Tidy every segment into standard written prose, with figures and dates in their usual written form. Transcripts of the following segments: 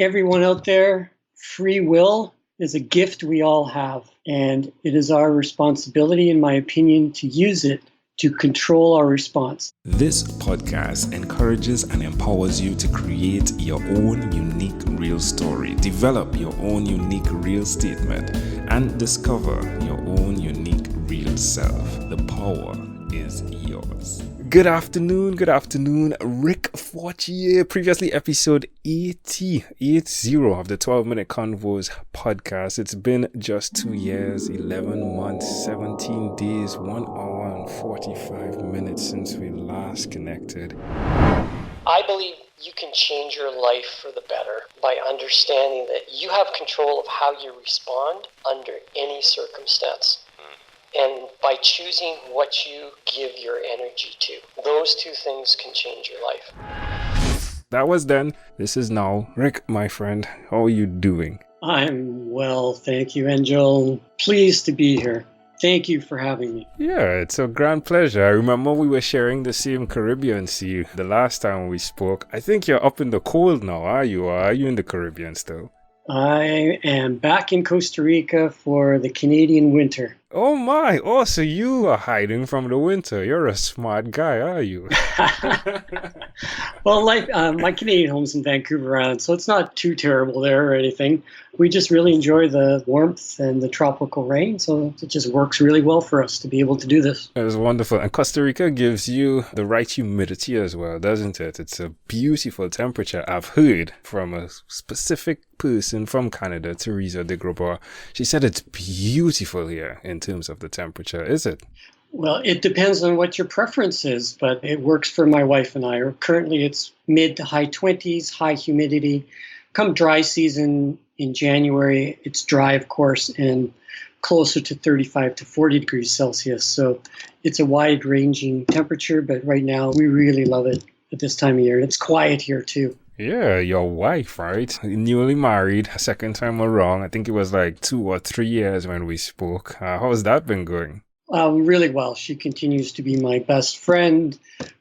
everyone out there, free will is a gift we all have, and it is our responsibility, in my opinion, to use it to control our response. This podcast encourages and empowers you to create your own unique real story, develop your own unique real statement, and discover your own unique real self. The power is yours. Good afternoon, Rick Fortier. Previously, episode 80 of the 12-Minute Convos podcast. It's been just 2 years, 11 months, 17 days, 1 hour and 45 minutes since we last connected. I believe you can change your life for the better by understanding that you have control of how you respond under any circumstance. And by choosing what you give your energy to, those two things can change your life. That was then. This is now. Rick, my friend, how are you doing? I'm well, thank you, Angel. Pleased to be here. Thank you for having me. Yeah, it's a grand pleasure. I remember we were sharing the same Caribbean Sea the last time we spoke. I think you're up in the cold now, are you? Or are you in the Caribbean still? I am back in Costa Rica for the Canadian winter. Oh my! Oh, so you are hiding from the winter. You're a smart guy, are you? Well, my Canadian home's in Vancouver Island, so it's not too terrible there or anything. We just really enjoy the warmth and the tropical rain, so it just works really well for us to be able to do this. It was wonderful. And Costa Rica gives you the right humidity as well, doesn't it? It's a beautiful temperature. I've heard from a specific person from Canada, Teresa de Grobois. She said it's beautiful here in terms of the temperature, is it? Well, it depends on what your preference is, but it works for my wife and I. Currently, it's mid to high 20s, high humidity. Come dry season in January, it's dry, of course, and closer to 35 to 40 degrees Celsius. So it's a wide-ranging temperature, but right now we really love it at this time of year. It's quiet here, too. Yeah, your wife, right? Newly married, second time around. I think it was like 2 or 3 years when we spoke. How's that been going? Really well. She continues to be my best friend,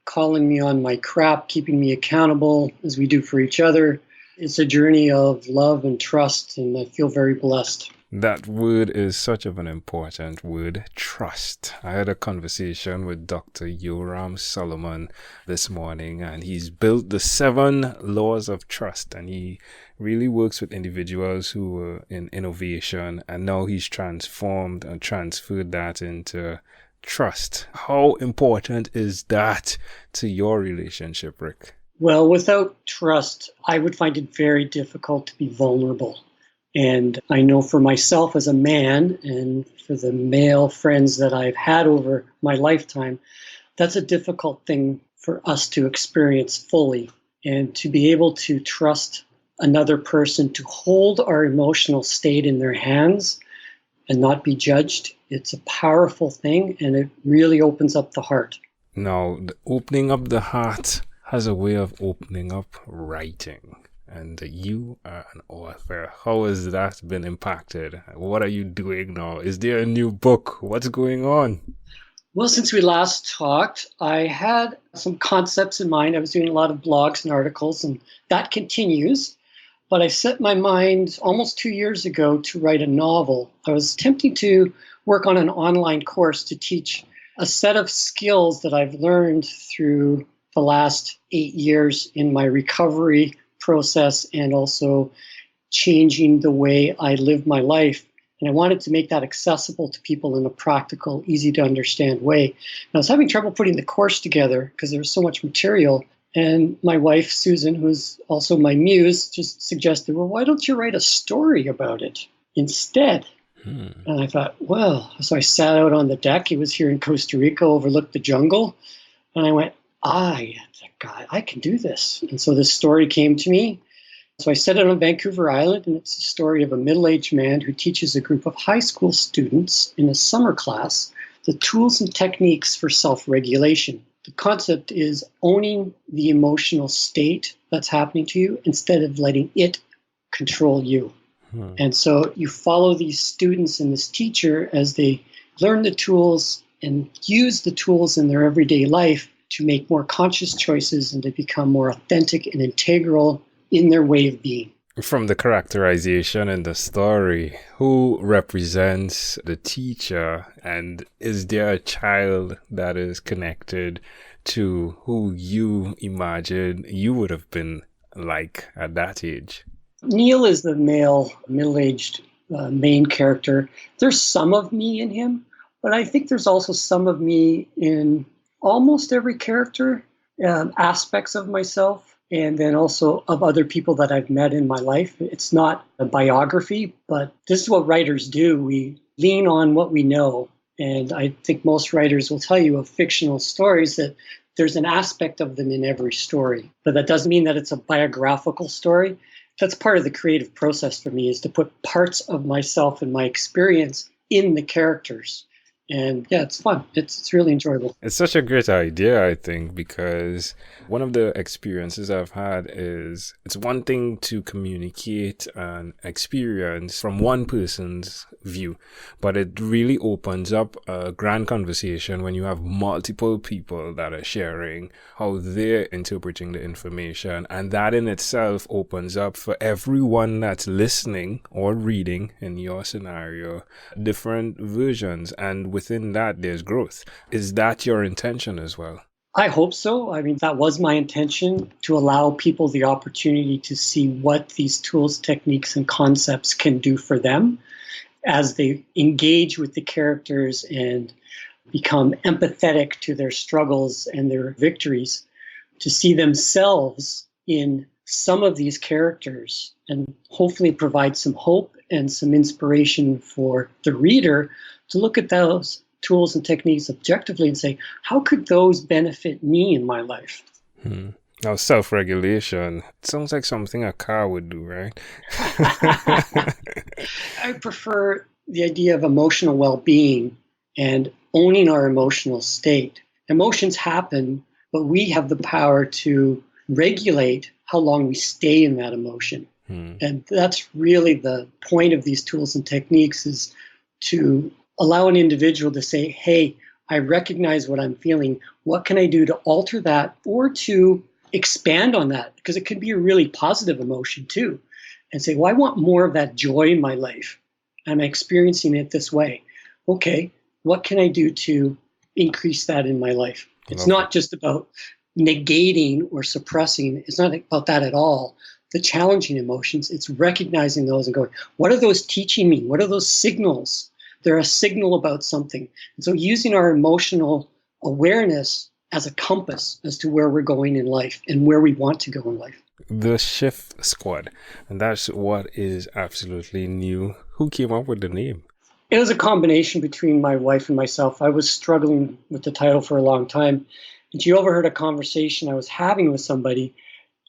calling me on my crap, keeping me accountable as we do for each other. It's a journey of love and trust, and I feel very blessed. That word is such of an important word, trust. I had a conversation with Dr. Yoram Solomon this morning, and he's built the 7 laws of trust, and he really works with individuals who were in innovation, and now he's transformed and transferred that into trust. How important is that to your relationship, Rick? Well, without trust, I would find it very difficult to be vulnerable. And I know for myself as a man and for the male friends that I've had over my lifetime, that's a difficult thing for us to experience fully. And to be able to trust another person to hold our emotional state in their hands and not be judged, it's a powerful thing, and it really opens up the heart. Now, the opening up the heart has a way of opening up writing. And you are an author. How has that been impacted? What are you doing now? Is there a new book? What's going on? Well, since we last talked, I had some concepts in mind. I was doing a lot of blogs and articles, and that continues. But I set my mind almost 2 years ago to write a novel. I was attempting to work on an online course to teach a set of skills that I've learned through the last 8 years in my recovery process and also changing the way I live my life. And I wanted to make that accessible to people in a practical, easy to understand way. And I was having trouble putting the course together because there was so much material. And my wife, Susan, who's also my muse, just suggested, well, why don't you write a story about it instead? And I thought, well, so I sat out on the deck. It was here in Costa Rica, overlooked the jungle. And I went, God, I can do this. And so this story came to me. So I set it on Vancouver Island, and it's a story of a middle-aged man who teaches a group of high school students in a summer class the tools and techniques for self-regulation. The concept is owning the emotional state that's happening to you instead of letting it control you. And so you follow these students and this teacher as they learn the tools and use the tools in their everyday life to make more conscious choices and to become more authentic and integral in their way of being. From the characterization in the story, who represents the teacher, and is there a child that is connected to who you imagine you would have been like at that age? Neil is the male, middle-aged main character. There's some of me in him, but I think there's also some of me in almost every character, aspects of myself, and then also of other people that I've met in my life. It's not a biography, but this is what writers do. We lean on what we know. And I think most writers will tell you of fictional stories that there's an aspect of them in every story. But that doesn't mean that it's a biographical story. That's part of the creative process for me, is to put parts of myself and my experience in the characters. And yeah, it's fun. It's really enjoyable. It's such a great idea, I think, because one of the experiences I've had is it's one thing to communicate an experience from one person's view, but it really opens up a grand conversation when you have multiple people that are sharing how they're interpreting the information. And that in itself opens up for everyone that's listening or reading, in your scenario, different versions. And within that, there's growth. Is that your intention as well? I hope so. I mean, that was my intention, to allow people the opportunity to see what these tools, techniques, and concepts can do for them as they engage with the characters and become empathetic to their struggles and their victories, to see themselves in some of these characters and hopefully provide some hope and some inspiration for the reader to look at those tools and techniques objectively and say, how could those benefit me in my life? Now, self-regulation, it sounds like something a car would do, right? I prefer the idea of emotional well-being and owning our emotional state. Emotions happen, but we have the power to regulate how long we stay in that emotion. And that's really the point of these tools and techniques, is to allow an individual to say, hey, I recognize what I'm feeling. What can I do to alter that or to expand on that? Because it could be a really positive emotion too. And say, well, I want more of that joy in my life. I'm experiencing it this way. Okay, what can I do to increase that in my life? It's not just about negating or suppressing. It's not about that at all. The challenging emotions, it's recognizing those and going, what are those teaching me? What are those signals? They're a signal about something. And so using our emotional awareness as a compass as to where we're going in life and where we want to go in life. The Shift Squad, and that's what is absolutely new. Who came up with the name? It was a combination between my wife and myself. I was struggling with the title for a long time, and she overheard a conversation I was having with somebody,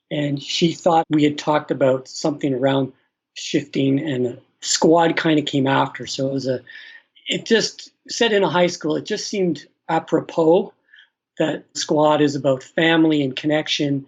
and she thought we had talked about something around shifting, and a squad kind of came after. So it just said in a high school, it just seemed apropos that squad is about family and connection,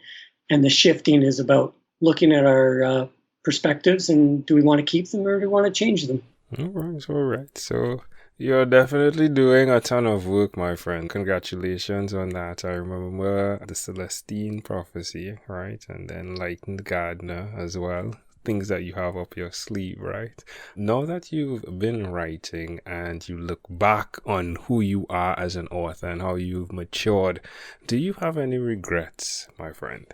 and the shifting is about looking at our perspectives and do we want to keep them or do we want to change them? All right. So you're definitely doing a ton of work, my friend. Congratulations on that. I remember the Celestine prophecy, right? And then Lightened Gardener as well. Things that you have up your sleeve, right? Now that you've been writing and you look back on who you are as an author and how you've matured, do you have any regrets, my friend?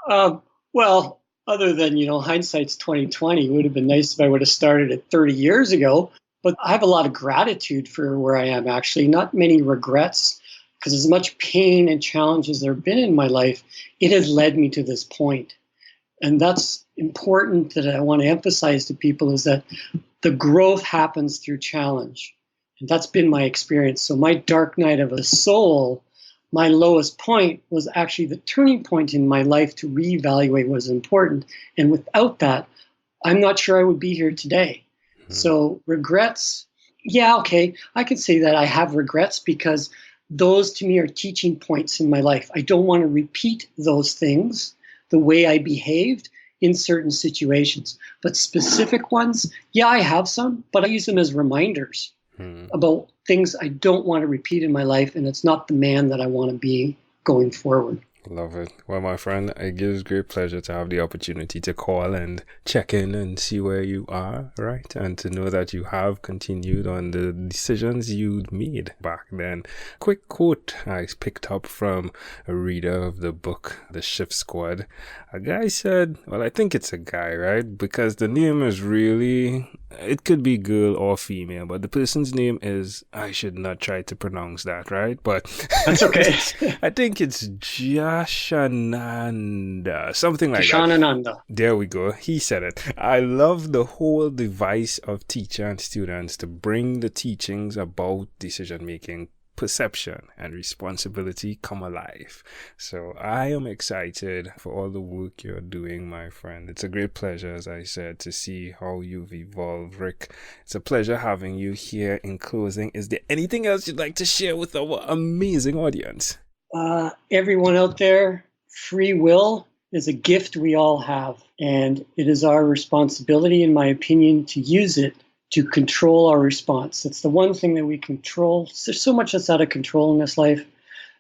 Well, other than, hindsight's 2020, it would have been nice if I would have started it 30 years ago. But I have a lot of gratitude for where I am, actually. Not many regrets, because as much pain and challenge as there have been in my life, it has led me to this point. And that's important that I want to emphasize to people, is that the growth happens through challenge. And that's been my experience. So my dark night of a soul, my lowest point, was actually the turning point in my life to reevaluate what was important. And without that, I'm not sure I would be here today. So regrets, yeah, okay, I can say that I have regrets because those to me are teaching points in my life. I don't want to repeat those things, the way I behaved in certain situations. But specific ones, yeah, I have some, but I use them as reminders about things I don't want to repeat in my life, and it's not the man that I want to be going forward. Love it. Well, my friend, it gives great pleasure to have the opportunity to call and check in and see where you are, right? And to know that you have continued on the decisions you made back then. Quick quote I picked up from a reader of the book, The Shift Squad. A guy said, well, I think it's a guy, right? Because the name is really, it could be girl or female, but the person's name is, I should not try to pronounce that, right? But that's okay. I think it's Jashananda, something like Jashananda. There we go. He said it. I love the whole device of teacher and students to bring the teachings about decision-making, perception, and responsibility come alive. So I am excited for all the work you're doing, my friend. It's a great pleasure, as I said, to see how you've evolved, Rick. It's a pleasure having you here. In closing, is there anything else you'd like to share with our amazing audience? Everyone out there, free will is a gift we all have, and it is our responsibility, in my opinion, to use it to control our response. It's the one thing that we control. There's so much that's out of control in this life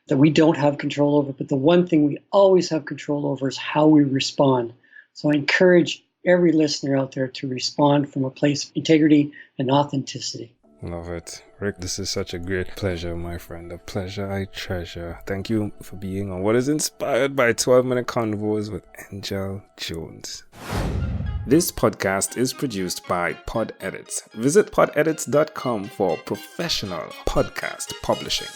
that we don't have control over, but the one thing we always have control over is how we respond. So I encourage every listener out there to respond from a place of integrity and authenticity. Love it. Rick, this is such a great pleasure, my friend. A pleasure I treasure. Thank you for being on what is inspired by 12-minute Convos with Angel Jones. This podcast is produced by Pod Edits. Visit podedits.com for professional podcast publishing.